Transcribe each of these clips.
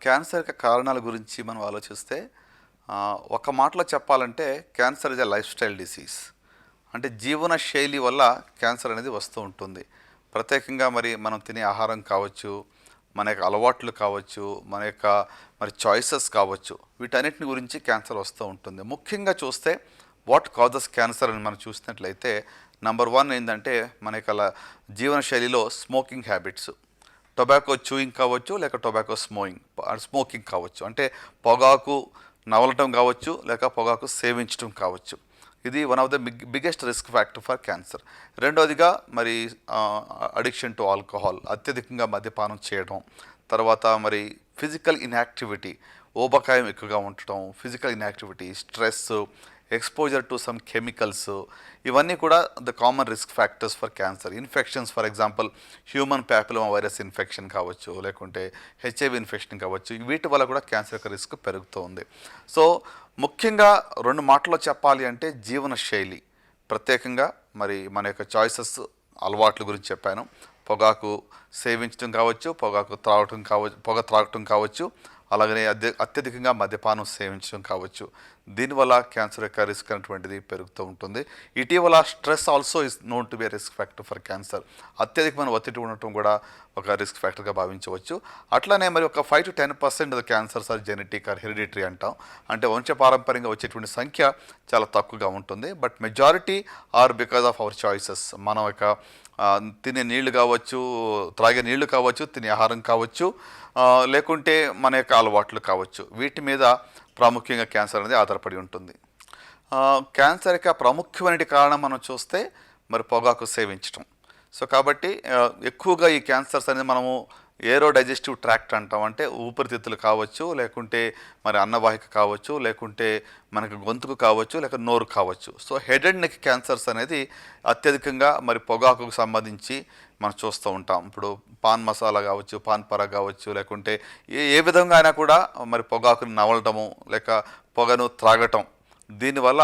Cancer యొక్క కారణాల గురించి మనం ఆలోచిస్తే ఒక మాటలో చెప్పాలంటే cancer is a life style disease. అంటే జీవన శైలి వల్ల క్యాన్సర్ అనేది వస్తూ ఉంటుంది. ప్రత్యేకంగా మరి మనం తినే ఆహారం కావచ్చు, మన యొక్క అలవాట్లు కావచ్చు, మన యొక్క మరి చాయిసెస్ కావచ్చు, వీటన్నిటిని గురించి క్యాన్సర్ వస్తూ ఉంటుంది. ముఖ్యంగా చూస్తే వాట్ కాజెస్ క్యాన్సర్ అని మనం చూసినట్లయితే నంబర్ 1 ఏంటంటే మన యొక్క జీవన శైలిలో స్మోకింగ్ హ్యాబిట్స్. టొబాకో చూయింగ్ కావచ్చు, లేక టొబాకో స్మోకింగ్ కావచ్చు. అంటే పొగాకు నవలటం కావచ్చు, లేక పొగాకు సేవించడం కావచ్చు. ఇది one of the biggest risk factor for cancer. రెండవదిగా మరి అడిక్షన్ టు ఆల్కహాల్, అత్యధికంగా మద్యపానం చేయడం. తర్వాత మరి ఫిజికల్ ఇన్యాక్టివిటీ, ఊబకాయం ఎక్కువగా ఉండటం, physical inactivity, stress, exposure to some chemicals, ఇవన్నీ కూడా the common risk factors for cancer. Infections, for example human papilloma virus infection కావచ్చు, లేకుంటే హెచ్ఐవి ఇన్ఫెక్షన్ కావచ్చు. వీటి వల్ల కూడా క్యాన్సర్ యొక్క రిస్క్ పెరుగుతూ ఉంది. సో ముఖ్యంగా 2 మాటల్లో చెప్పాలి అంటే జీవన శైలి, ప్రత్యేకంగా మరి మన యొక్క చాయిసెస్, అలవాట్ల గురించి చెప్పాను. పొగాకు సేవించడం కావచ్చు, పొగాకు త్రాగటం కావచ్చు, పొగ త్రాగటం కావచ్చు, అలాగనే అత్యధికంగా మద్యపానం సేవించడం కావచ్చు. దీనివల్ల క్యాన్సర్ యొక్క రిస్క్ అనేటువంటిది పెరుగుతూ ఉంటుంది. ఇటీవల stress also is known to be risk factor for cancer. అత్యధికమైన ఒత్తిడి ఉండటం కూడా ఒక రిస్క్ ఫ్యాక్టర్గా భావించవచ్చు. అట్లానే మరి ఒక 5 to 10% of cancers are genetic or hereditary అంటాం. అంటే వంశపారంపర్యంగా వచ్చేటువంటి సంఖ్య చాలా తక్కువగా ఉంటుంది. But majority are because of our choices. మనం యొక్క తినే నీళ్లు కావచ్చు, త్రాగే నీళ్లు కావచ్చు, తినే ఆహారం కావచ్చు, లేకుంటే మన యొక్క అలవాట్లు కావచ్చు. వీటి మీద ప్రాముఖ్యంగా క్యాన్సర్ అనేది ఆధారపడి ఉంటుంది. క్యాన్సర్ యొక్క ప్రాముఖ్యమైన కారణం మనం చూస్తే మరి పొగాకు సేవించడం. సో కాబట్టి ఎక్కువగా ఈ క్యాన్సర్స్ అనేది మనము ఏరో డైజెస్టివ్ ట్రాక్ట్ అంటాం. అంటే ఊపిరితిత్తులు కావచ్చు, లేకుంటే మరి అన్నవాహిక కావచ్చు, లేకుంటే మనకు గొంతుకు కావచ్చు, లేక నోరు కావచ్చు. So head and neck cancers అనేది అత్యధికంగా మరి పొగాకుకు సంబంధించి మనం చూస్తూ ఉంటాం. ఇప్పుడు పాన్ మసాలా కావచ్చు, పాన్ పరాగ్ కావచ్చు, లేకుంటే ఏ విధంగా అయినా కూడా మరి పొగాకుని నవలటము, లేక పొగను త్రాగటం, దీనివల్ల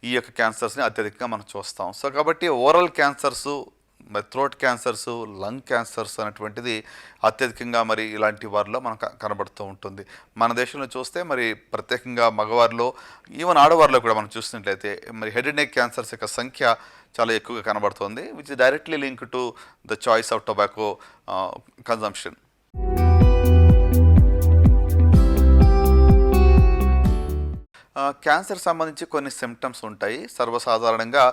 ఈ యొక్క క్యాన్సర్స్ని అత్యధికంగా మనం చూస్తాం. సో కాబట్టి ఓరల్ క్యాన్సర్సు, మరి థ్రోట్ క్యాన్సర్స్, లంగ్ క్యాన్సర్స్ అనేటువంటిది అత్యధికంగా మరి ఇలాంటి వారిలో మనకు కనబడుతూ ఉంటుంది. మన దేశంలో చూస్తే మరి ప్రత్యేకంగా మగవారిలో, ఈవెన్ ఆడవారిలో కూడా మనం చూసినట్లయితే మరి హెడ్ అండ్ నెక్ క్యాన్సర్స్ యొక్క సంఖ్య చాలా ఎక్కువగా కనబడుతుంది, which is directly link to the choice of tobacco consumption. Cancer సంబంధించి కొన్ని సిమ్టమ్స్ ఉంటాయి. సర్వసాధారణంగా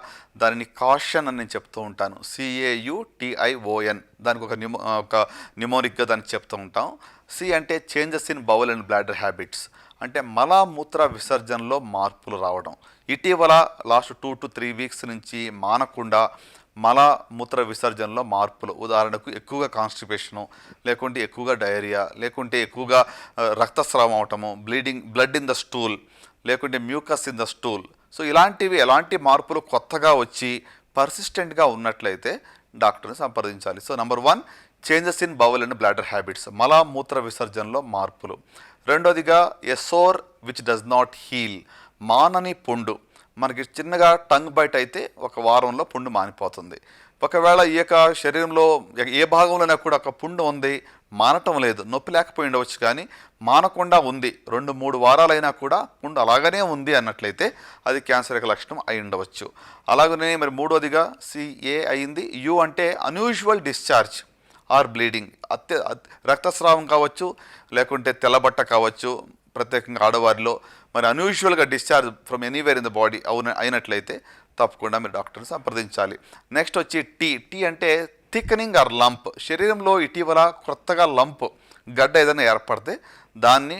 దానిని కాషన్ అని నేను చెప్తూ ఉంటాను. CAUTION. దానికి ఒక న్యూమోనిక్గా దానికి చెప్తూ ఉంటాం. సి అంటే changes in bowel and bladder habits, అంటే మలమూత్ర విసర్జనలో మార్పులు రావడం. ఇటీవల లాస్ట్ 2 to 3 వీక్స్ నుంచి మానకుండా మలమూత్ర విసర్జనలో మార్పులు, ఉదాహరణకు ఎక్కువగా కాన్స్టిపేషను, లేకుంటే ఎక్కువగా డయేరియా, లేకుంటే ఎక్కువగా రక్తస్రావం అవటము, బ్లడ్ ఇన్ ద స్టూల్, లేకుంటే mucus in the stool. So ఇలాంటివి ఎలాంటి మార్పులు కొత్తగా వచ్చి పర్సిస్టెంట్గా ఉన్నట్లయితే డాక్టర్ని సంప్రదించాలి. So number 1 changes in bowel and bladder habits, మలమూత్ర విసర్జనలో మార్పులు. రెండోదిగా a sore which does not heal, మానని పుండు. మనకి చిన్నగా టంగ్ బైట్ అయితే 1 వారంలో పుండు మానిపోతుంది. ఒకవేళ ఈ యొక్క శరీరంలో ఏ భాగంలోనే కూడా ఒక పుండు ఉంది, మానటం లేదు, నొప్పి లేకపోయి ఉండవచ్చు, కానీ మానకుండా ఉంది, 2-3 వారాలైనా కూడా పుండు అలాగనే ఉంది అన్నట్లయితే అది క్యాన్సర్ యొక్క లక్షణం అయి ఉండవచ్చు. అలాగనే మరి మూడోదిగా CA అయింది. U అంటే అన్యూజువల్ డిశ్చార్జ్ ఆర్ బ్లీడింగ్, రక్తస్రావం కావచ్చు, లేకుంటే తెల్లబట్ట కావచ్చు. ప్రత్యేకంగా ఆడవారిలో మరి అన్యూజువల్గా discharge from anywhere in the body అయినట్లయితే తప్పకుండా మీరు డాక్టర్ని సంప్రదించాలి. నెక్స్ట్ వచ్చి టీ అంటే థిక్నింగ్ ఆర్ లంప్. శరీరంలో ఇటీవల కొత్తగా లంప్, గడ్డ ఏదైనా ఏర్పడితే దాన్ని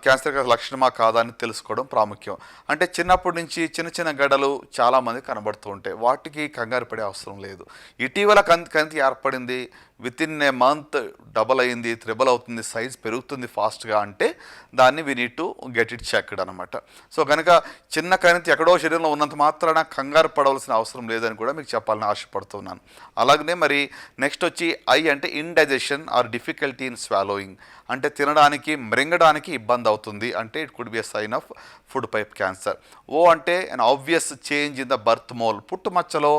క్యాన్సర్ లక్షణమా కాదా అని తెలుసుకోవడం ప్రాముఖ్యం. అంటే చిన్నప్పటి నుంచి చిన్న చిన్న గడ్డలు చాలామంది కనబడుతూ ఉంటాయి, వాటికి కంగారు పడే అవసరం లేదు. ఇటీవల కంతి ఏర్పడింది, వితిన్ ఏ మంత్ డబల్ అయింది, త్రిబల్ అవుతుంది, సైజ్ పెరుగుతుంది ఫాస్ట్గా, అంటే దాన్ని we need to get it checked అనమాట. సో కనుక చిన్న కణితి ఎక్కడో శరీరంలో ఉన్నంత మాత్రాన కంగారు పడవలసిన అవసరం లేదని కూడా మీకు చెప్పాలని ఆశపడుతున్నాను. అలాగనే మరి నెక్స్ట్ వచ్చి ఐ అంటే indigestion or difficulty in swallowing, అంటే తినడానికి మనకి మృంగడానికి ఇబ్బంది అవుతుంది అంటే it could be a sign of food pipe cancer. O అంటే an obvious change in the birth mole, పుట్టుమచ్చలో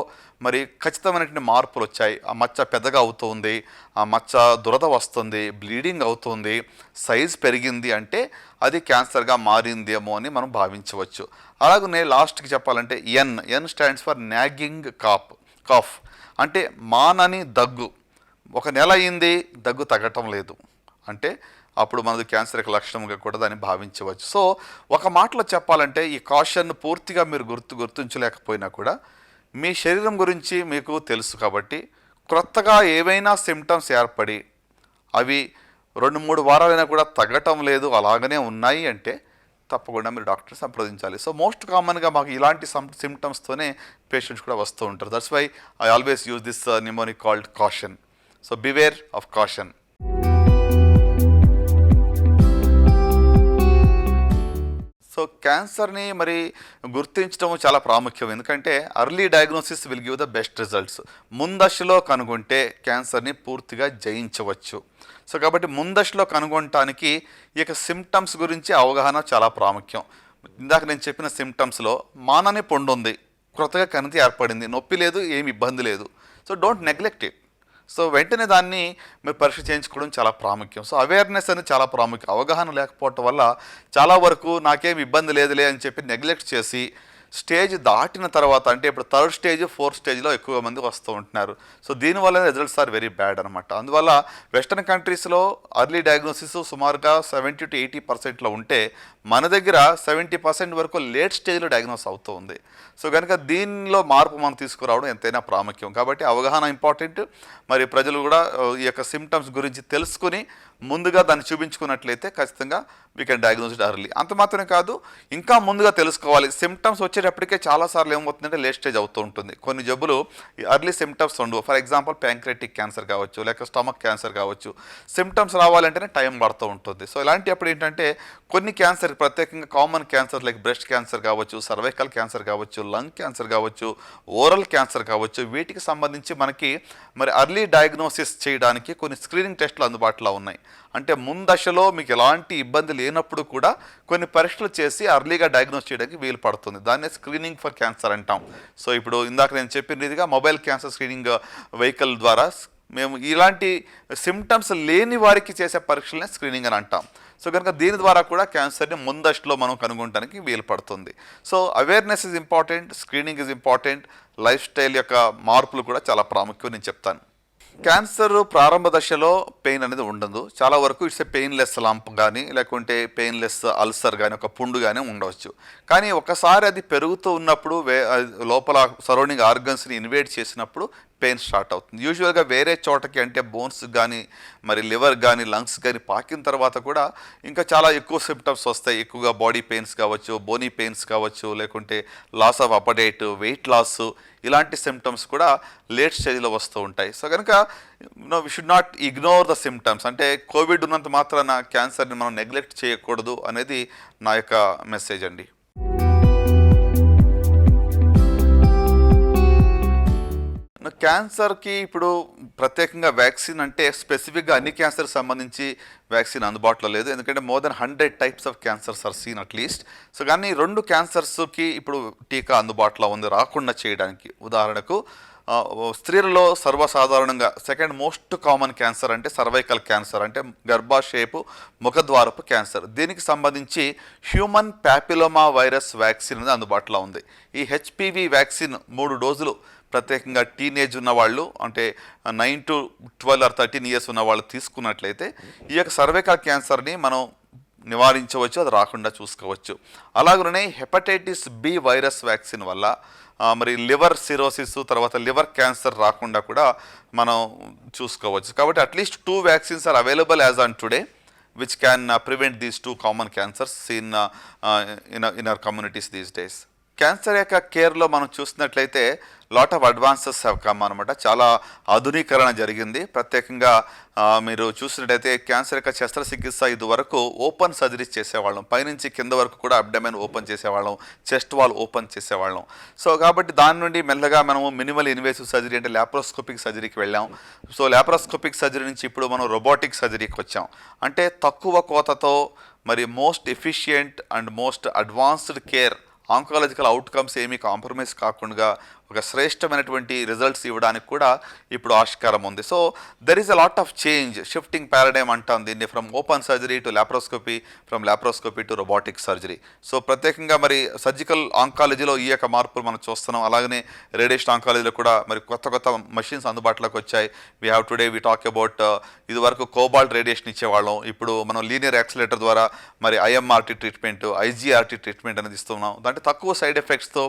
మరి ఖచ్చితమైనటువంటి మార్పులు వచ్చాయి, ఆ మచ్చ పెద్దగా అవుతుంది, ఆ మచ్చ దురద వస్తుంది, బ్లీడింగ్ అవుతుంది, సైజ్ పెరిగింది అంటే అది క్యాన్సర్గా మారిందేమో అని మనం భావించవచ్చు. అలాగనే లాస్ట్కి చెప్పాలంటే N stands for nagging cough అంటే మానని దగ్గు, ఒక నెల అయింది దగ్గు తగ్గటం లేదు అంటే అప్పుడు మనది క్యాన్సర్ యొక్క లక్షణంగా కూడా దాన్ని భావించవచ్చు. సో ఒక మాటలో చెప్పాలంటే ఈ కాషన్ పూర్తిగా మీరు గుర్తించలేకపోయినా కూడా మీ శరీరం గురించి మీకు తెలుసు కాబట్టి క్రొత్తగా ఏవైనా సిమ్టమ్స్ ఏర్పడి అవి 2-3 వారాలైనా కూడా తగ్గటం లేదు, అలాగనే ఉన్నాయి అంటే తప్పకుండా మీరు డాక్టర్ సంప్రదించాలి. సో మోస్ట్ కామన్గా మాకు ఇలాంటి సిమ్టమ్స్తోనే పేషెంట్స్ కూడా వస్తూ ఉంటారు. That's why I always use this mnemonic called caution. So beware of caution. So క్యాన్సర్ని మరి గుర్తించడం చాలా ప్రాముఖ్యం, ఎందుకంటే early diagnosis will give the best results. ముందశలో కనుగొంటే క్యాన్సర్ని పూర్తిగా జయించవచ్చు. సో కాబట్టి ముందశలో కనుగొనటానికి ఇక సిమ్టమ్స్ గురించి అవగాహన చాలా ప్రాముఖ్యం. ఇందాక నేను చెప్పిన సిమ్టమ్స్లో మానని పుండు ఉంది, కొత్తగా కణితి ఏర్పడింది, నొప్పి లేదు, ఏమి ఇబ్బంది లేదు. So don't neglect it. So వెంటనే దాన్ని మీరు పరీక్ష చేయించుకోవడం చాలా ప్రాముఖ్యం. సో అవేర్నెస్ అనేది చాలా ప్రాముఖ్యం. అవగాహన లేకపోవటం వల్ల చాలా వరకు నాకేం ఇబ్బంది లేదులే అని చెప్పి నెగ్లెక్ట్ చేసి స్టేజ్ దాటిన తర్వాత అంటే ఇప్పుడు 3rd స్టేజ్ 4th స్టేజ్లో ఎక్కువ మంది వస్తూ ఉంటున్నారు. సో దీనివల్ల రిజల్ట్స్ ఆర్ వెరీ బ్యాడ్ అనమాట. అందువల్ల వెస్టర్న్ కంట్రీస్లో అర్లీ డయాగ్నోసిస్ సుమారుగా 70 to 80% ఉంటే మన దగ్గర 70% వరకు లేట్ స్టేజ్లో డయాగ్నోస్ అవుతూ ఉంది. సో కనుక దీనిలో మార్పు మనం తీసుకురావడం ఎంతైనా ప్రాముఖ్యం. కాబట్టి అవగాహన ఇంపార్టెంట్. మరి ప్రజలు కూడా ఈ యొక్క సిమ్టమ్స్ గురించి తెలుసుకుని ముందుగా దాన్ని చూపించుకున్నట్లయితే ఖచ్చితంగా we can diagnose it early. అంత మాత్రమే కాదు, ఇంకా ముందుగా తెలుసుకోవాలి. సిమ్టమ్స్ వచ్చేటప్పటికే చాలాసార్లు ఏమవుతుందంటే లేట్ స్టేజ్ అవుతూ ఉంటుంది. కొన్ని జబ్బులు అర్లీ సిమ్టమ్స్ ఉండవు. ఫర్ ఎగ్జాంపుల్ ప్యాంక్రెటిక్ క్యాన్సర్ కావచ్చు, లేక స్టమక్ క్యాన్సర్ కావచ్చు. సిమ్టమ్స్ రావాలంటేనే టైం పడుతూ ఉంటుంది. సో ఇలాంటప్పుడు ఏంటంటే కొన్ని క్యాన్సర్, ప్రత్యేకంగా common cancer like breast cancer కావచ్చు, సర్వైకల్ క్యాన్సర్ కావచ్చు, లంగ్ క్యాన్సర్ కావచ్చు, ఓరల్ క్యాన్సర్ కావచ్చు, వీటికి సంబంధించి మనకి మరి అర్లీ డయాగ్నోసిస్ చేయడానికి కొన్ని స్క్రీనింగ్ టెస్టులు అందుబాటులో ఉన్నాయి. అంటే ముందశలో మీకు ఎలాంటి ఇబ్బంది లేనప్పుడు కూడా కొన్ని పరీక్షలు చేసి అర్లీగా డయాగ్నోస్ చేయడానికి వీలు పడుతుంది. దాన్నే స్క్రీనింగ్ ఫర్ క్యాన్సర్ అంటాం. సో ఇప్పుడు ఇందాక నేను చెప్పిన రీతిగా మొబైల్ క్యాన్సర్ స్క్రీనింగ్ వెహికల్ ద్వారా మేము ఇలాంటి సిమ్టమ్స్ లేని వారికి చేసే పరీక్షలనే స్క్రీనింగ్ అని అంటాం. సో కనుక దీని ద్వారా కూడా క్యాన్సర్ని ముందస్తులో మనం కనుగొనడానికి వీలు పడుతుంది. So awareness is important, screening is important, life style యొక్క మార్పులు కూడా చాలా ప్రాముఖ్యం నేను చెప్తాను. క్యాన్సర్ ప్రారంభ దశలో పెయిన్ అనేది ఉండదు. చాలా వరకు ఇట్స్ ఏ పెయిన్లెస్ లంప్ కానీ లేకుంటే పెయిన్లెస్ అల్సర్ కానీ ఒక పుండు కానీ ఉండవచ్చు. కానీ ఒకసారి అది పెరుగుతూ ఉన్నప్పుడు లోపల సరౌండింగ్ ఆర్గన్స్ని ఇన్వేట్ చేసినప్పుడు పెయిన్ స్టార్ట్ అవుతుంది. యూజువల్గా వేరే చోటకి అంటే బోన్స్ కానీ మరి లివర్ కానీ లంగ్స్ కానీ పాకిన తర్వాత కూడా ఇంకా చాలా ఎక్కువ సిమ్టమ్స్ వస్తాయి. ఎక్కువగా బాడీ పెయిన్స్ కావచ్చు, బోనీ పెయిన్స్ కావచ్చు, లేకుంటే loss of appetite, weight loss, ఇలాంటి సిమ్టమ్స్ కూడా లేట్ స్టేజ్లో వస్తూ ఉంటాయి. సో కనుక we should not ignore the symptoms. అంటే కోవిడ్ ఉన్నంత మాత్రాన క్యాన్సర్ని మనం నెగ్లెక్ట్ చేయకూడదు అనేది నా యొక్క మెసేజ్ అండి. క్యాన్సర్కి ఇప్పుడు ప్రత్యేకంగా వ్యాక్సిన్ అంటే స్పెసిఫిక్గా అన్ని క్యాన్సర్కి సంబంధించి వ్యాక్సిన్ అందుబాటులో లేదు. ఎందుకంటే more than 100 types of cancers are seen at least. So కానీ 2 క్యాన్సర్స్కి ఇప్పుడు టీకా అందుబాటులో ఉంది రాకుండా చేయడానికి. ఉదాహరణకు స్త్రీలలో సర్వసాధారణంగా సెకండ్ మోస్ట్ కామన్ క్యాన్సర్ అంటే సర్వైకల్ క్యాన్సర్, అంటే గర్భాశయపు ముఖద్వారపు క్యాన్సర్. దీనికి సంబంధించి హ్యూమన్ ప్యాపిలోమా వైరస్ వ్యాక్సిన్ అనేది అందుబాటులో ఉంది. ఈ హెచ్పివి వ్యాక్సిన్ 3 డోసులు ప్రత్యేకంగా టీనేజ్ ఉన్నవాళ్ళు అంటే 9 to 12 or 13 years ఉన్న వాళ్ళు తీసుకున్నట్లయితే ఈ యొక్క సర్వైకల్ క్యాన్సర్ని మనం నివారించవచ్చు, అది రాకుండా చూసుకోవచ్చు. అలాగనే హెపటైటిస్ బి వైరస్ వ్యాక్సిన్ వల్ల మరి లివర్ సిరోసిస్ తర్వాత లివర్ క్యాన్సర్ రాకుండా కూడా మనం చూసుకోవచ్చు. కాబట్టి at least 2 vaccines are available as on today which can prevent these 2 common cancers in our communities these days. Cancer యొక్క కేర్లో మనం చూసినట్లయితే lot of advances have come అనమాట. చాలా ఆధునీకరణ జరిగింది. ప్రత్యేకంగా మీరు చూసినట్టయితే క్యాన్సర్ యొక్క శస్త్రచికిత్స ఇది వరకు ఓపెన్ సర్జరీస్ చేసేవాళ్ళం, పైనుంచి కింద వరకు కూడా అబ్డమెన్ ఓపెన్ చేసేవాళ్ళం, చెస్ట్ వాల్ ఓపెన్ చేసేవాళ్ళం. సో కాబట్టి దాని నుండి మెల్లగా మనము మినిమల్ ఇన్వేసివ్ సర్జరీ అంటే లాప్రోస్కోపిక్ సర్జరీకి వెళ్ళాం. సో లాప్రోస్కోపిక్ సర్జరీ నుంచి ఇప్పుడు మనం రోబోటిక్ సర్జరీకి వచ్చాం. అంటే తక్కువ కోతతో మరి most efficient and most advanced care, ఆంకాలజికల్ outcomes ఏమీ కాంప్రమైజ్ కాకుండా ఒక శ్రేష్టమైనటువంటి రిజల్ట్స్ ఇవ్వడానికి కూడా ఇప్పుడు ఆస్కారం ఉంది. So there is a lot of change, shifting paradigm అంటాం దీన్ని, from open surgery to laparoscopy, from laparoscopy to robotic surgery. So ప్రత్యేకంగా మరి సర్జికల్ ఆంకాలజీలో ఈ యొక్క మార్పులు మనం చూస్తున్నాం. అలాగనే రేడియేషన్ ఆంకాలజీలో కూడా మరి కొత్త కొత్త మెషిన్స్ అందుబాటులోకి వచ్చాయి. We have today we talk about ఇది వరకు కోబాల్ట్ రేడియేషన్ ఇచ్చేవాళ్ళం, ఇప్పుడు మనం లీనియర్ యాక్సిలేటర్ ద్వారా మరి ఐఎంఆర్టీ ట్రీట్మెంట్, ఐజీఆర్టీ ట్రీట్మెంట్ అనేది ఇస్తున్నాం. అంటే తక్కువ సైడ్ ఎఫెక్ట్స్తో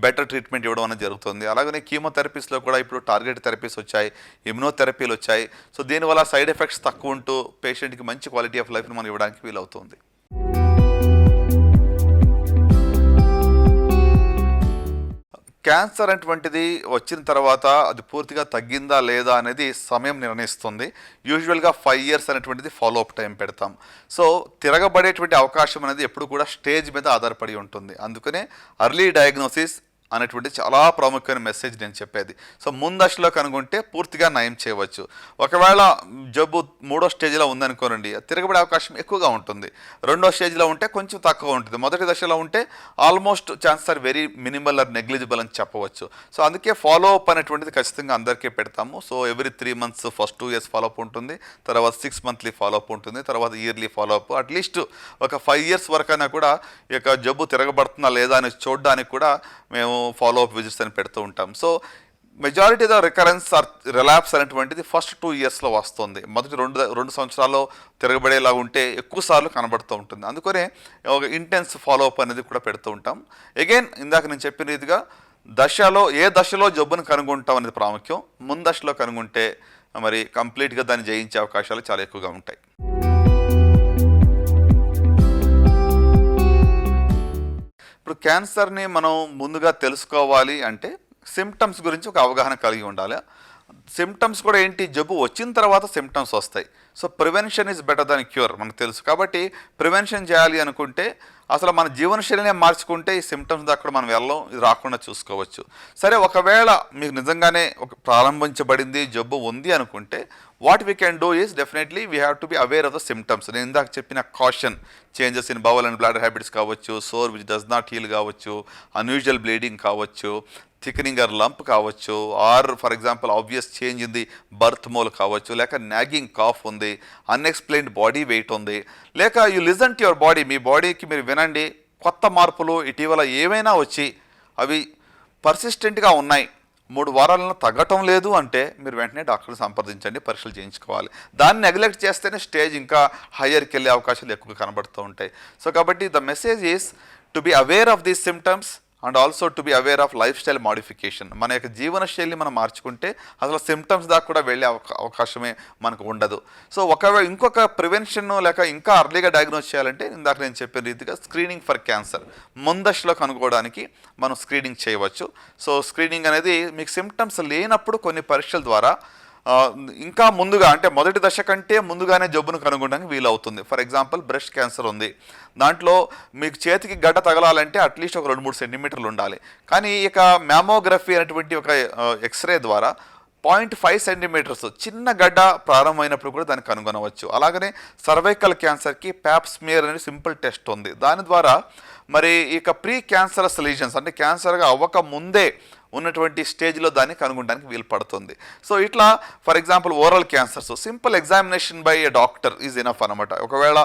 బెటర్ ట్రీట్మెంట్ ఇవ్వడం అనేది జరుగుతుంది. అలాగనే కీమోథెరపీస్లో కూడా ఇప్పుడు టార్గెట్ థెరపీస్ వచ్చాయి, ఇమ్యునోథెరపీలు వచ్చాయి. సో దీనివల్ల సైడ్ ఎఫెక్ట్స్ తక్కువ ఉంటూ పేషెంట్కి మంచి క్వాలిటీ ఆఫ్ లైఫ్ని మనం ఇవ్వడానికి వీలవుతుంది. క్యాన్సర్ అటువంటిది వచ్చిన తర్వాత అది పూర్తిగా తగ్గిందా లేదా అనేది సమయం నిర్ణయిస్తుంది. యూజువల్గా 5 years అనేటువంటిది ఫాలో అప్ టైం పెడతాం. సో తిరగబడేటువంటి అవకాశం అనేది ఎప్పుడు కూడా స్టేజ్ మీద ఆధారపడి ఉంటుంది. అందుకనే అర్లీ డయాగ్నోసిస్ అనేటువంటి చాలా ప్రాముఖ్యమైన మెసేజ్ నేను చెప్పేది. సో ముందశలో కనుగొంటే పూర్తిగా నయం చేయవచ్చు. ఒకవేళ జబ్బు 3వ స్టేజ్లో ఉందనుకోనండి, తిరగబడే అవకాశం ఎక్కువగా ఉంటుంది. 2వ స్టేజ్లో ఉంటే కొంచెం తక్కువ ఉంటుంది. మొదటి దశలో ఉంటే almost chance are very minimal or negligible అని చెప్పవచ్చు. సో అందుకే ఫాలో అప్ అనేటువంటిది ఖచ్చితంగా అందరికీ పెడతాము. So every 3 months first 2 years follow up ఉంటుంది, తర్వాత 6 monthly ఫాలో అప్ ఉంటుంది, తర్వాత ఇయర్లీ ఫాలో అప్. అట్లీస్ట్ ఒక 5 years వరకైనా కూడా ఈ యొక్క జబ్బు తిరగబడుతుందా లేదా అని చూడడానికి కూడా మేము ఫాలో అప్ విజిట్స్ అని పెడుతూ ఉంటాం. So majority the recurrence or relapse అనేటువంటిది ఫస్ట్ 2 yearsలో వస్తుంది. మొదటి 2 సంవత్సరాల్లో తిరగబడేలా ఉంటే ఎక్కువ సార్లు కనబడుతూ ఉంటుంది. అందుకనే ఒక ఇంటెన్స్ ఫాలో అప్ అనేది కూడా పెడుతూ ఉంటాం. అగైన్ ఇందాక నేను చెప్పిన రీతిగా ఏ దశలో జబ్బును కనుగొంటాం అనేది ప్రాముఖ్యం. ముందశలో కనుగొంటే మరి కంప్లీట్గా దాన్ని జయించే అవకాశాలు చాలా ఎక్కువగా ఉంటాయి. ఇప్పుడు క్యాన్సర్ని మనం ముందుగా తెలుసుకోవాలి అంటే సిమ్టమ్స్ గురించి ఒక అవగాహన కలిగి ఉండాలి. సిమ్టమ్స్ కూడా ఏంటి, జబ్బు వచ్చిన తర్వాత సిమ్టమ్స్ వస్తాయి. So prevention is better than cure మనకు తెలుసు. కాబట్టి ప్రివెన్షన్ చేయాలి అనుకుంటే అసలు మన జీవనశైలినే మార్చుకుంటే ఈ సిమ్టమ్స్ దాకా మనం వెళ్ళం, ఇది రాకుండా చూసుకోవచ్చు. సరే, ఒకవేళ మీకు నిజంగానే ప్రారంభించబడింది, జబ్బు ఉంది అనుకుంటే what we can do is definitely we have to be aware of the symptoms. నేను ఇందాక చెప్పిన caution, changes in bowel and bladder habits కావచ్చు, sore which does not heal కావచ్చు, అన్యూజువల్ బ్లీడింగ్ కావచ్చు, థిక్నింగ్ ఆర్ లంప్ కావచ్చు, or for example obvious change in the birth mole కావచ్చు, లేక nagging cough ఉంది, అన్ఎక్స్ప్లెయిన్డ్ బాడీ వెయిట్ ఉంది, లేక you listen to your body, మీ బాడీకి మీరు వినండి, కొత్త మార్పులు ఇటీవల ఏవైనా వచ్చి అవి పర్సిస్టెంట్గా ఉన్నాయి, 3 వారాలను తగ్గటం లేదు అంటే మీరు వెంటనే డాక్టర్ని సంప్రదించండి, పరీక్షలు చేయించుకోవాలి. దాన్ని నెగ్లెక్ట్ చేస్తేనే స్టేజ్ ఇంకా హయ్యర్కి వెళ్ళే అవకాశాలు ఎక్కువగా కనబడుతూ ఉంటాయి. సో కాబట్టి the message is to be aware of these symptoms and also to be aware of life style modification. మన యొక్క జీవన శైలిని మనం మార్చుకుంటే అసలు సిమ్టమ్స్ దాకా కూడా వెళ్ళే అవకాశమే మనకు ఉండదు. సో ఒకవేళ ఇంకొక ప్రివెన్షన్ లేక ఇంకా అర్లీగా డయాగ్నోస్ చేయాలంటే ఇందాక నేను చెప్పిన రీతిగా స్క్రీనింగ్ ఫర్ క్యాన్సర్ ముందశలో కనుగోవడానికి మనం స్క్రీనింగ్ చేయవచ్చు. సో స్క్రీనింగ్ అనేది మీకు సిమ్టమ్స్ లేనప్పుడు కొన్ని పరీక్షల ద్వారా ఇంకా ముందుగా అంటే మొదటి దశ కంటే ముందుగానే జబ్బును కనుగొనడానికి వీలవుతుంది. ఫర్ ఎగ్జాంపుల్ బ్రెస్ట్ క్యాన్సర్ ఉంది, దాంట్లో మీకు చేతికి గడ్డ తగలాలంటే అట్లీస్ట్ ఒక 2-3 సెంటీమీటర్లు ఉండాలి. కానీ ఇక మ్యామోగ్రఫీ అనేటువంటి ఒక ఎక్స్రే ద్వారా 0.5 సెంటీమీటర్స్ చిన్న గడ్డ ప్రారంభమైనప్పుడు కూడా దాన్ని కనుగొనవచ్చు. అలాగనే సర్వైకల్ క్యాన్సర్కి ప్యాప్ స్మియర్ అనే సింపుల్ టెస్ట్ ఉంది. దాని ద్వారా మరి ఇక ప్రీ క్యాన్సరస్ లీజన్స్ అంటే క్యాన్సర్గా అవ్వక ముందే ఉన్నటువంటి స్టేజ్లో దాన్ని కనుగొనడానికి వీలు పడుతుంది. సో ఇట్లా for example oral cancers simple examination by A doctor is enough అనమాట. ఒకవేళ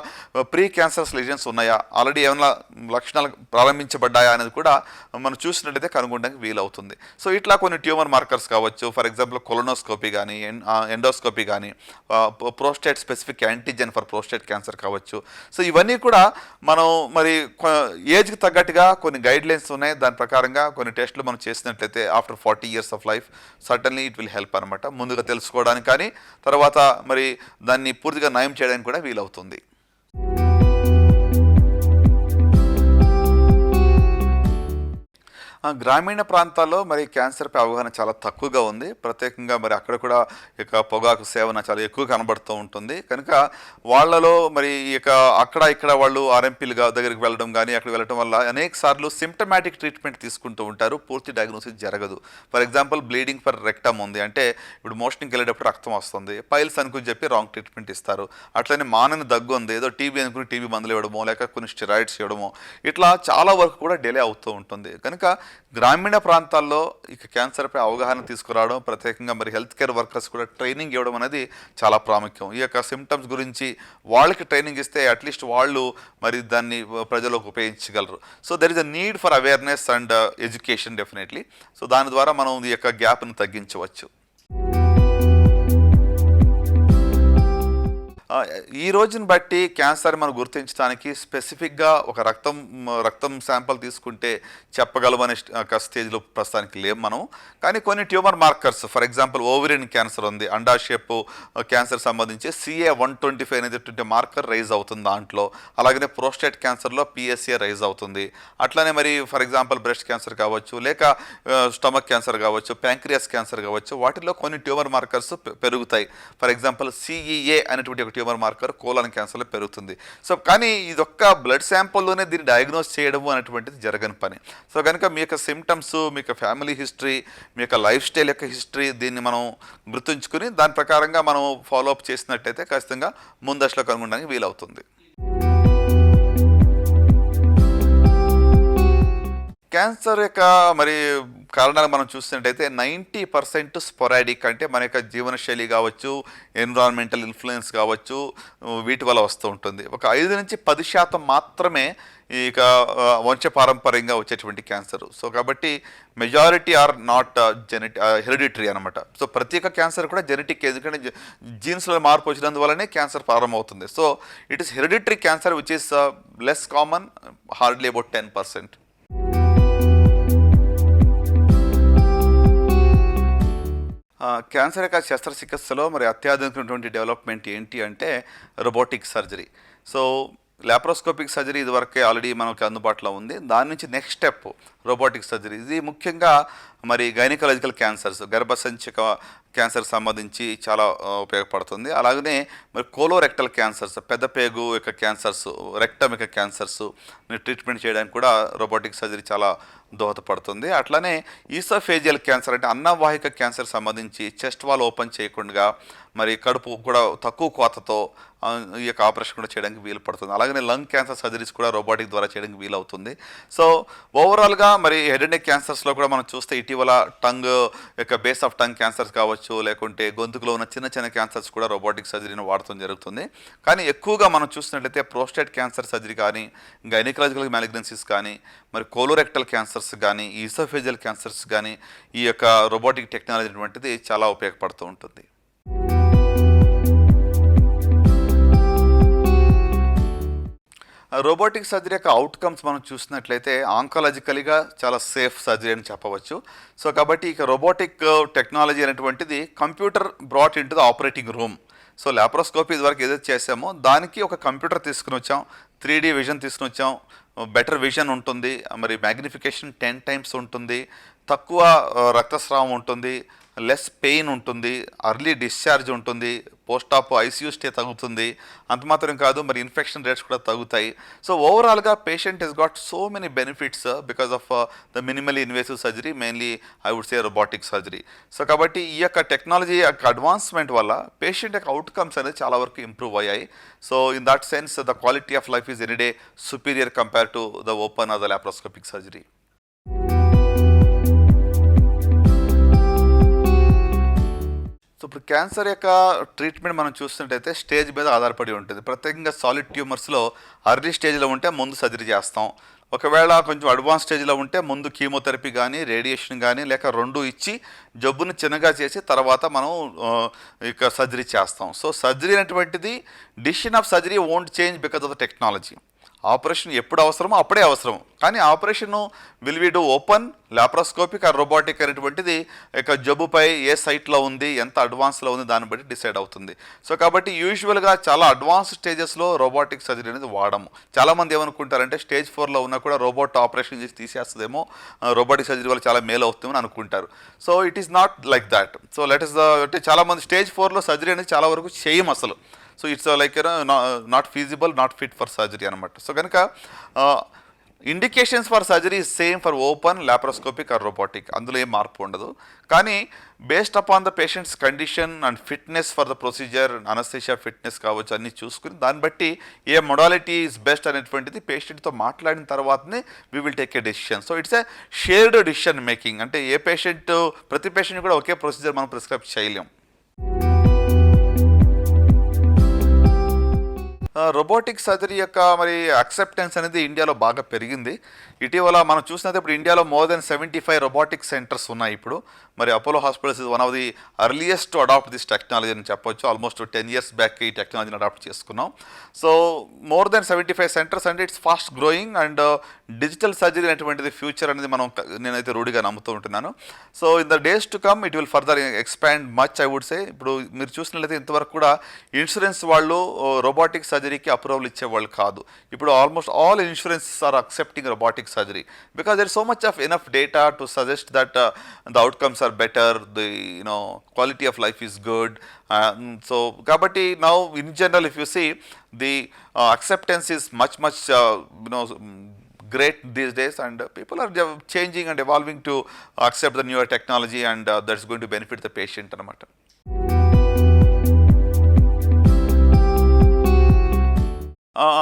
ప్రీ క్యాన్సర్స్ లీజన్స్ ఉన్నాయా, ఆల్రెడీ ఏమైనా లక్షణాలు ప్రారంభించబడ్డాయా అనేది కూడా మనం చూసినట్టయితే కనుగొనడానికి వీలవుతుంది. సో ఇట్లా కొన్ని ట్యూమర్ మార్కర్స్ కావచ్చు, ఫర్ ఎగ్జాంపుల్ కొలోనోస్కోపీ కానీ ఎండోస్కోపీ కానీ, prostate specific antigen for prostate cancer కావచ్చు. సో ఇవన్నీ కూడా మనం మరి ఏజ్కి తగ్గట్టుగా కొన్ని గైడ్ లైన్స్ ఉన్నాయి. దాని ప్రకారంగా కొన్ని టెస్టులు మనం చేసినట్లయితే after 40 years of life certainly it will help అనమాట. ముందుగా తెలుసుకోవడానికి కానీ తర్వాత మరి దాన్ని పూర్తిగా నయం చేయడానికి కూడా వీలవుతుంది. గ్రామీణ ప్రాంతాల్లో మరి క్యాన్సర్‌పై అవగాహన చాలా తక్కువగా ఉంది. ప్రత్యేకంగా మరి అక్కడ కూడా ఇక పొగాకు సేవన చాలా ఎక్కువ కనబడుతూ ఉంటుంది. కనుక వాళ్ళలో మరి ఇక అక్కడ ఇక్కడ వాళ్ళు ఆర్ఎంపీలుగా దగ్గరికి వెళ్ళడం గానీ, అక్కడికి వెళ్ళటం వల్ల అనేక సార్లు సింప్టమాటిక్ ట్రీట్మెంట్ తీసుకుంటూ ఉంటారు. పూర్తి డయాగ్నోసిస్ జరగదు. For example bleeding for rectum ఉంది. అంటే ఇప్పుడు మోషన్‌కి వెళ్ళేటప్పుడు రక్తం వస్తుంది. పైల్స్ అనుకుని చెప్పి రాంగ్ ట్రీట్మెంట్ ఇస్తారు. అట్లనే మానని దగ్గు ఉంది. ఏదో టీబీ అనుకుని టీబీ మందులు ఇవ్వడమో, లేక కొన్ని స్టెరాయిడ్స్ ఇవ్వడమో, ఇట్లా చాలా వరకు కూడా డిలే అవుతూ ఉంటుంది. కనుక గ్రామీణ ప్రాంతాల్లో ఇక క్యాన్సర్పై అవగాహన తీసుకురావడం, ప్రత్యేకంగా మరి హెల్త్ కేర్ వర్కర్స్ కూడా ట్రైనింగ్ ఇవ్వడం అనేది చాలా ప్రాముఖ్యం. ఈ యొక్క సిమ్టమ్స్ గురించి వాళ్ళకి ట్రైనింగ్ ఇస్తే అట్లీస్ట్ వాళ్ళు మరి దాన్ని ప్రజలకు ఉపయోగించగలరు. So there is a need for awareness and education definitely. So దాని ద్వారా మనం ఈ యొక్క గ్యాప్ని తగ్గించవచ్చు. ఈ రోజుని బట్టి క్యాన్సర్ మనం గుర్తించడానికి స్పెసిఫిక్గా ఒక రక్తం శాంపుల్ తీసుకుంటే చెప్పగలమనే స్టేజ్లో ప్రస్తుతానికి లేము మనం. కానీ కొన్ని tumour markers, for example ovarian cancer ఉంది, అండాశయపు క్యాన్సర్ సంబంధించి CA-125 అనేటువంటి మార్కర్ రైజ్ అవుతుంది దాంట్లో. అలాగనే ప్రోస్టేట్ క్యాన్సర్లో PSA రైజ్ అవుతుంది. అట్లానే మరి ఫర్ ఎగ్జాంపుల్ బ్రెస్ట్ క్యాన్సర్ కావచ్చు, లేక స్టమక్ క్యాన్సర్ కావచ్చు, ప్యాంక్రియాస్ క్యాన్సర్ కావచ్చు, వాటిల్లో కొన్ని ట్యూమర్ మార్కర్స్ పెరుగుతాయి. ఫర్ ఎగ్జాంపుల్ CEA అనేటువంటి ఒక ట్యూమర్ మార్కర్ కోలన్ క్యాన్సర్లో పెరుగుతుంది. సో కానీ ఇదొక్క బ్లడ్ శాంపుల్లోనే దీన్ని డయాగ్నోస్ చేయడము అనేటువంటిది జరగని పని. సో కనుక మీ యొక్క సిమ్టమ్స్, మీ యొక్క ఫ్యామిలీ హిస్టరీ, మీ యొక్క లైఫ్ స్టైల్ యొక్క హిస్టరీ, దీన్ని మనం గుర్తుంచుకుని దాని ప్రకారంగా మనం ఫాలో అప్ చేసినట్టయితే ఖచ్చితంగా ముందశలో కనుగొనడానికి వీలవుతుంది. క్యాన్సర్ యొక్క మరి కారణాలు మనం చూసినట్టయితే 90% స్పొరాడిక్, అంటే మన యొక్క జీవనశైలి కావచ్చు, ఎన్విరాన్మెంటల్ ఇన్ఫ్లుయెన్స్ కావచ్చు, వీటి వల్ల వస్తూ ఉంటుంది. ఒక 5-10% మాత్రమే ఇక వంశపారంపర్యంగా వచ్చేటువంటి క్యాన్సర్. సో కాబట్టి మెజారిటీ ఆర్ నాట్ హెరిడిటరీ అనమాట. సో ప్రతి ఒక్క క్యాన్సర్ కూడా జెనెటిక్, ఎందుకంటే జీన్స్లో మార్పు వచ్చినందువల్లనే క్యాన్సర్ ప్రారంభమవుతుంది. So it is hereditary cancer which is less common, hardly about 10%. Cancer యొక్క శస్త్రచికిత్సలో మరి అత్యాధునికమైనటువంటి డెవలప్మెంట్ ఏంటి అంటే robotic surgery. So laparoscopic surgery ఇదివరకే ఆల్రెడీ మనకి అందుబాటులో ఉంది. దాని నుంచి నెక్స్ట్ స్టెప్ రోబోటిక్ సర్జరీ. ఇది ముఖ్యంగా మరి గైనకాలజికల్ క్యాన్సర్స్, గర్భసంచిక క్యాన్సర్ సంబంధించి చాలా ఉపయోగపడుతుంది. అలాగనే మరి కోలోరెక్టల్ క్యాన్సర్స్, పెద్ద పేగు యొక్క క్యాన్సర్స్, రెక్టమ్ యొక్క క్యాన్సర్స్ ట్రీట్మెంట్ చేయడానికి కూడా రోబోటిక్ సర్జరీ చాలా దోహదపడుతుంది. అట్లానే ఈసోఫేజియల్ క్యాన్సర్, అంటే అన్నవాహిక క్యాన్సర్ సంబంధించి చెస్ట్ వాల్ ఓపెన్ చేయకుండా మరి కడుపు కూడా తక్కువ కోతతో ఈ యొక్క ఆపరేషన్ కూడా చేయడానికి వీలు పడుతుంది. అలాగనే లంగ్ క్యాన్సర్ సర్జరీస్ కూడా రోబోటిక్ ద్వారా చేయడానికి వీలవుతుంది. సో ఓవరాల్గా మరి హెడ్ అండ్ నెక్ క్యాన్సర్స్లో కూడా మనం చూస్తే ఇటీవల టంగ్ యొక్క బేస్ ఆఫ్ టంగ్ క్యాన్సర్స్ కావచ్చు, లేకుంటే గొంతుకులో ఉన్న చిన్న చిన్న క్యాన్సర్స్ కూడా రోబోటిక్ సర్జరీని వాడటం జరుగుతుంది. కానీ ఎక్కువగా మనం చూసినట్లయితే ప్రోస్టేట్ క్యాన్సర్ సర్జరీ కానీ, గైనకాలజికల్ మ్యాలిగ్నెన్సీస్ కానీ, మరి కోలోరెక్టల్ క్యాన్సర్స్ కానీ, ఈసోఫేజియల్ క్యాన్సర్స్ కానీ ఈ యొక్క రోబోటిక్ టెక్నాలజీ అనేటువంటిది చాలా ఉపయోగపడుతూ ఉంటుంది. రోబోటిక్ సర్జరీ యొక్క అవుట్కమ్స్ మనం చూసినట్లయితే ఆంకాలజికల్గా చాలా సేఫ్ సర్జరీ అని చెప్పవచ్చు. సో కాబట్టి ఇక రోబోటిక్ టెక్నాలజీ అనేటువంటిది computer brought in to the operating room. So laparoscopy ఇదివరకు ఏదైతే చేసామో దానికి ఒక కంప్యూటర్ తీసుకుని వచ్చాం, 3D విజన్ తీసుకుని వచ్చాం, బెటర్ విజన్ ఉంటుంది, మరి మ్యాగ్నిఫికేషన్ 10 times ఉంటుంది, తక్కువ రక్తస్రావం ఉంటుంది, లెస్ పెయిన్ ఉంటుంది, అర్లీ డిశ్చార్జ్ ఉంటుంది, పోస్ట్ ఆప్ ICU స్టే తగ్గుతుంది. అంత మాత్రం కాదు, మరి ఇన్ఫెక్షన్ రేట్స్ కూడా తగ్గుతాయి. సో ఓవరాల్గా patient he's got so many benefits because of the minimally invasive surgery, mainly I would say robotic surgery. So కాబట్టి ఈ యొక్క టెక్నాలజీ యొక్క అడ్వాన్స్మెంట్ వల్ల పేషెంట్ యొక్క అవుట్కమ్స్ అనేది చాలా వరకు ఇంప్రూవ్ అయ్యాయి. So in that sense the quality of life is any day superior compare to the open or the laparoscopic surgery. So ఇప్పుడు క్యాన్సర్ యొక్క ట్రీట్మెంట్ మనం చూస్తున్నట్టయితే స్టేజ్ మీద ఆధారపడి ఉంటుంది. ప్రత్యేకంగా సాలిడ్ ట్యూమర్స్లో అర్లీ స్టేజ్లో ఉంటే ముందు సర్జరీ చేస్తాం. ఒకవేళ కొంచెం అడ్వాన్స్ స్టేజ్లో ఉంటే ముందు కీమోథెరపీ కానీ, రేడియేషన్ కానీ, లేక రెండు ఇచ్చి జబ్బుని చిన్నగా చేసి తర్వాత మనం ఇక సర్జరీ చేస్తాం. సో సర్జరీ అనేటువంటిది, decision of surgery won't change because of the technology. Operation ఎప్పుడు అవసరమో అప్పుడే అవసరం. కానీ operation will we do open, laparoscopic or robotic అనేటువంటిది ఇక జబ్బుపై ఏ సైట్లో ఉంది, ఎంత అడ్వాన్స్లో ఉంది దాన్ని బట్టి డిసైడ్ అవుతుంది. సో కాబట్టి యూజువల్గా చాలా అడ్వాన్స్ స్టేజెస్లో రోబోటిక్ సర్జరీ అనేది వాడము. చాలామంది ఏమనుకుంటారంటే స్టేజ్ 4లో ఉన్నా కూడా రోబోట్ ఆపరేషన్ చేసి తీసేస్తుందేమో, రోబోటిక్ సర్జరీ వల్ల చాలా మేలు అవుతుందని అనుకుంటారు. So it is not like that. So let is అంటే చాలామంది స్టేజ్ 4లో సర్జరీ అనేది చాలా వరకు చేయం అసలు. So it's like not feasible, not fit for surgery అనమాట. సో కనుక indications for surgery same for open, laparoscopic or robotic, అందులో ఏం మార్పు ఉండదు. కానీ based upon the patients condition and fitness for the procedure, anaesthesia fitness కావచ్చు, అన్నీ చూసుకుని దాన్ని బట్టి ఏ మొడాలిటీ ఈజ్ బెస్ట్ అనేటువంటిది పేషెంట్తో మాట్లాడిన తర్వాతనే we will take a decision. So it's a shared decision making. అంటే ఏ పేషెంట్, ప్రతి పేషెంట్ కూడా ఒకే ప్రొసీజర్ మనం ప్రిస్క్రైబ్ చేయలేం. రోబోటిక్ సర్జరీ యొక్క మరి అక్సెప్టెన్స్ అనేది ఇండియాలో బాగా పెరిగింది. ఇటీవల మనం చూసినది ఇప్పుడు ఇండియాలో మోర్ దెన్ 75 రోబోటిక్ సెంటర్స్ ఉన్నాయి ఇప్పుడు. మరి Apollo hospitals is one of the earliest to adopt this technology అని చెప్పొచ్చు. ఆల్మోస్ట్ 10 years బ్యాక్ ఈ టెక్నాలజీని అడాప్ట్ చేసుకున్నాం. సో మోర్ దెన్ 75 సెంటర్స్ అంటే it's fast growing. And digital surgery అనేటువంటిది ఫ్యూచర్ అనేది నేనైతే రూఢిగా నమ్ముతూ ఉంటున్నాను. So in the days to come it will further expand much I would say. ఇప్పుడు మీరు చూసినట్లయితే ఇంతవరకు కూడా ఇన్సూరెన్స్ వాళ్ళు రోబోటిక్ సర్జరీకి అప్రూవల్ ఇచ్చేవాళ్ళు కాదు. ఇప్పుడు almost all insurances are accepting robotic surgery because there is so much of enough data to suggest that the outcomes are better, the quality of life is good. So kabatti now in general if you see the acceptance is much great these days, and people are changing and evolving to accept the newer technology, and that's going to benefit the patient anamata.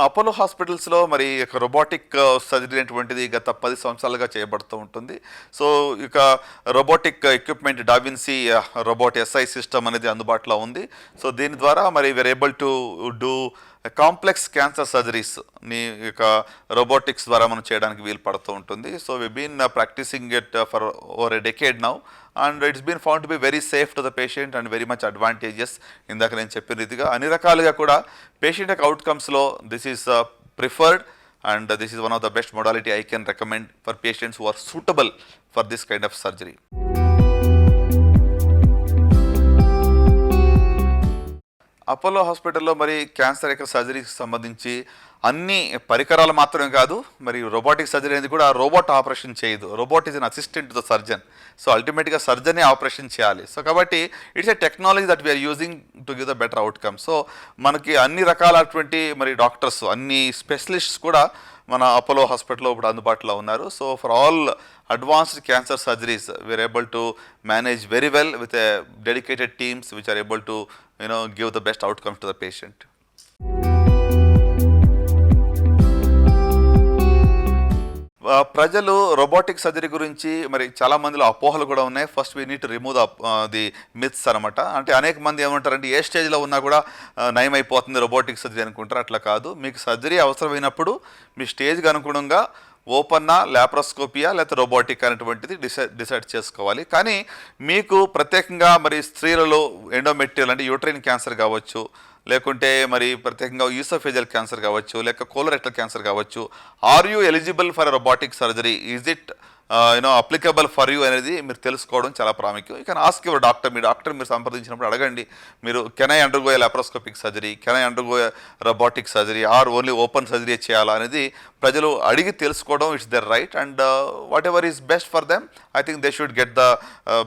Apollo హాస్పిటల్స్లో మరి ఇక robotic surgery అనేటువంటిది గత 10 సంవత్సరాలుగా చేయబడుతూ ఉంటుంది. So ఇక robotic equipment da Vinci robot SI system అనేది అందుబాటులో ఉంది. సో దీని ద్వారా మరి we're able to do complex cancer సర్జరీస్ని ఇక రోబోటిక్స్ ద్వారా మనం చేయడానికి వీలు పడుతూ ఉంటుంది. So we been practising it for over a decade now, and it's been found to be very safe to the patient and very much advantages. ఇందాక నేను చెప్పిన రీతిగా అన్ని రకాలుగా కూడా పేషెంట్ యొక్క అవుట్కమ్స్లో this is preferred, and this is one of the best modality I can recommend for patients who are suitable for this kind of surgery. Apollo హాస్పిటల్లో మరి క్యాన్సర్ యొక్క సర్జరీకి సంబంధించి అన్ని పరికరాలు మాత్రమే కాదు, మరి రోబోటిక్ సర్జరీ అనేది కూడా రోబోట్ ఆపరేషన్ చేయదు. Robot is an assistant to the surgeon. So అల్టిమేట్గా సర్జనే ఆపరేషన్ చేయాలి. సో కాబట్టి it's a technology that we're using to give the better outcome. So మనకి అన్ని రకాలటువంటి మరి డాక్టర్స్, అన్ని స్పెషలిస్ట్స్ కూడా మన అపోలో హాస్పిటల్లో ఇప్పుడు అందుబాటులో ఉన్నారు. So for all advanced cancer surgeries we're able to manage very well with a dedicated teams which are able to give the best outcomes to the patient. ప్రజలు రోబోటిక్ సర్జరీ గురించి మరి చాలా మందిలో అపోహలు కూడా ఉన్నాయి. First we need to remove the myths అనమాట. అంటే అనేక మంది ఏమంటారంటే ఏ స్టేజ్లో ఉన్నా కూడా నయం అయిపోతుంది రోబోటిక్ సర్జరీ అనుకుంటారు. అట్లా కాదు. మీకు సర్జరీ అవసరమైనప్పుడు మీ స్టేజ్కి అనుగుణంగా ఓపెన్నా, లాప్రోస్కోపియా లేకపోతే రోబోటిక్ అనేటువంటిది డిసైడ్ చేసుకోవాలి. కానీ మీకు ప్రత్యేకంగా మరి స్త్రీలలో ఎండోమెట్రియల్ అంటే యూట్రైన్ క్యాన్సర్ కావచ్చు, లేకుంటే మరి ప్రత్యేకంగా ఈసోఫేజియల్ క్యాన్సర్ కావచ్చు, లేక కోలోరెక్టల్ క్యాన్సర్ కావచ్చు, are you eligible for robotic surgery, is it applicable for you అనేది మీరు తెలుసుకోవడం చాలా ప్రాముఖ్యం. You can ask your doctor. మీ డాక్టర్ మీరు సంప్రదించినప్పుడు అడగండి, మీరు can I undergo laparoscopic surgery, can I undergo robotic surgery, or only open surgery చేయాలా అనేది ప్రజలు అడిగి తెలుసుకోవడం it's their right. And whatever is best for them, I think they should get the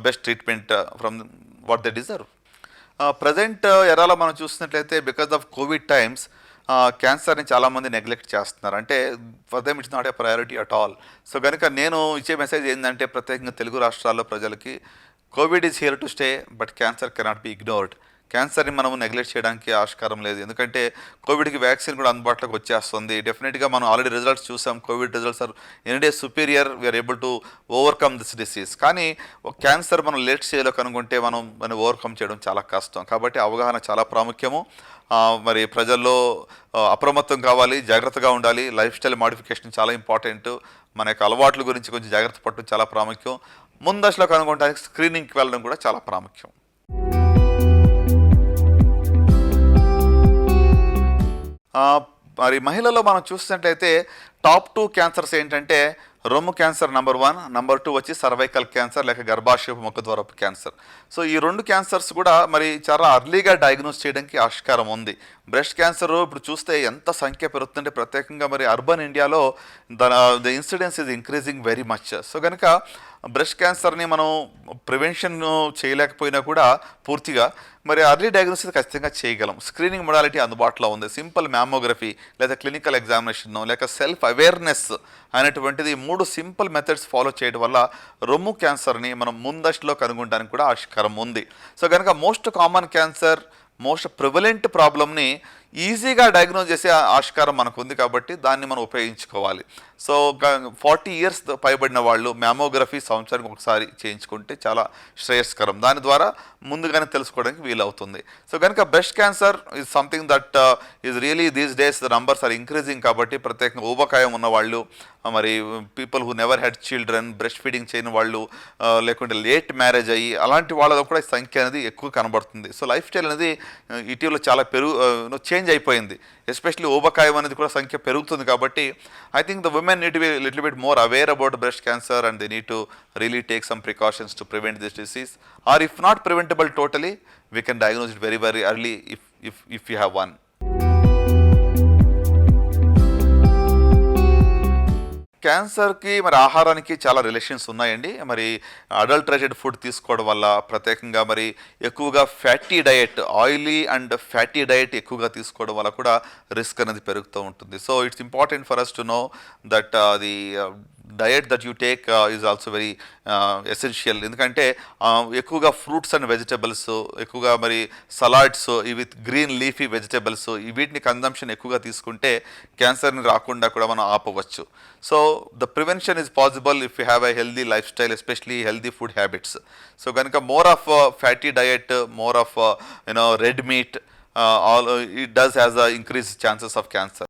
best treatment from what they deserve. Present ఎరాలో మనం చూసినట్లయితే because of Covid times క్యాన్సర్ని చాలామంది నెగ్లెక్ట్ చేస్తున్నారు. అంటే for them it's not a priority at all. So కనుక నేను ఇచ్చే మెసేజ్ ఏంటంటే ప్రత్యేకంగా తెలుగు రాష్ట్రాల్లో ప్రజలకి, Covid is here to stay but cancer cannot be ignored. క్యాన్సర్ని మనము నెగ్లెక్ట్ చేయడానికి ఆస్కారం లేదు. ఎందుకంటే కోవిడ్కి వ్యాక్సిన్ కూడా అందుబాటులోకి వచ్చేస్తుంది. డెఫినెట్గా మనం ఆల్రెడీ రిజల్ట్స్ చూసాం. Covid results are any day superior. We're able to overcome this disease. కానీ క్యాన్సర్ మనం లేట్ స్టేజ్లో కనుగొంటే మనం ఓవర్కమ్ చేయడం చాలా కష్టం. కాబట్టి అవగాహన చాలా ప్రాముఖ్యము. మరి ప్రజల్లో అప్రమత్తం కావాలి, జాగ్రత్తగా ఉండాలి. లైఫ్ స్టైల్ మాడిఫికేషన్ చాలా ఇంపార్టెంట్. మన యొక్క అలవాట్ల గురించి కొంచెం జాగ్రత్త పడటం చాలా ప్రాముఖ్యం. ముందశలో కనుగొనడానికి స్క్రీనింగ్కి వెళ్ళడం కూడా చాలా ప్రాముఖ్యం. మరి మహిళల్లో మనం చూసినట్లయితే టాప్ 2 క్యాన్సర్స్ ఏంటంటే రొమ్ము క్యాన్సర్ నెంబర్ 1, నెంబర్ 2 వచ్చి సర్వైకల్ క్యాన్సర్ లేక గర్భాశయపు ముఖద్వారపు క్యాన్సర్. సో ఈ 2 క్యాన్సర్స్ కూడా మరి చాలా అర్లీగా డయాగ్నోస్ చేయడానికి ఆస్కారం ఉంది. బ్రెస్ట్ క్యాన్సర్ ఇప్పుడు చూస్తే ఎంత సంఖ్య పెరుగుతుంటే ప్రత్యేకంగా మరి అర్బన్ ఇండియాలో the incidence is increasing very much. So కనుక బ్రెస్ట్ క్యాన్సర్ని మనం ప్రివెన్షన్ చేయలేకపోయినా కూడా పూర్తిగా మరి అర్లీ డయాగ్నోసిస్ ఖచ్చితంగా చేయగలం. స్క్రీనింగ్ మొడాలిటీ అందుబాటులో ఉంది. సింపుల్ మ్యామోగ్రఫీ లేదా క్లినికల్ ఎగ్జామినేషన్ లేక సెల్ఫ్ అవేర్నెస్ అనేటువంటిది 3 సింపుల్ మెథడ్స్ ఫాలో చేయడం వల్ల రొమ్ము క్యాన్సర్ని మనం ముందస్తులో కనుగొనడానికి కూడా ఆస్కారం ఉంది. సో కనుక most common cancer, most prevalent ప్రాబ్లమ్ని ఈజీగా డయాగ్నోజ్ చేసే ఆస్కారం మనకు ఉంది కాబట్టి దాన్ని మనం ఉపయోగించుకోవాలి. సో 40 ఇయర్స్ పైబడిన వాళ్ళు మ్యామోగ్రఫీ సంవత్సరానికి ఒకసారి చేయించుకుంటే చాలా శ్రేయస్కరం. దాని ద్వారా ముందుగానే తెలుసుకోవడానికి వీలవుతుంది. సో కనుక breast cancer is something that is really these days the numbers are increasing కాబట్టి ప్రత్యేకంగా ఊబకాయం ఉన్న వాళ్ళు, మరి people who never had children, breast feeding చేయని వాళ్ళు, లేకుంటే లేట్ మ్యారేజ్ అయ్యి అలాంటి వాళ్ళలో కూడా ఈ సంఖ్య అనేది ఎక్కువ కనబడుతుంది. సో లైఫ్ స్టైల్ అనేది ఇటీవల చాలా చేంజ్ అయిపోయింది. ఎస్పెషల్లీ ఊబకాయం అనేది కూడా సంఖ్య పెరుగుతుంది కాబట్టి I think the women need to be a little bit more aware about breast cancer and they need to really take some precautions to prevent this disease, or if not preventable totally, we can diagnose it very very early if you have one. క్యాన్సర్కి మరి ఆహారానికి చాలా relations ఉన్నాయండి. మరి adulterated food తీసుకోవడం వల్ల ప్రత్యేకంగా మరి ఎక్కువగా fatty diet, oily and fatty diet ఎక్కువగా తీసుకోవడం వల్ల కూడా రిస్క్ అనేది పెరుగుతూ ఉంటుంది. So it's important for us to know that the diet that you take is also very essential. ఎందుకంటే ఎక్కువగా ఫ్రూట్స్ అండ్ వెజిటబుల్స్, ఎక్కువగా మరి సలాడ్స్, ఇవి గ్రీన్ లీఫీ వెజిటబుల్స్, వీటిని కన్జంప్షన్ ఎక్కువగా తీసుకుంటే క్యాన్సర్ని రాకుండా కూడా మనం ఆపవచ్చు. So the prevention is possible if you have a healthy life style, especially healthy food habits. So కనుక more of fatty diet, more of red meat, all it does has increased chances of cancer.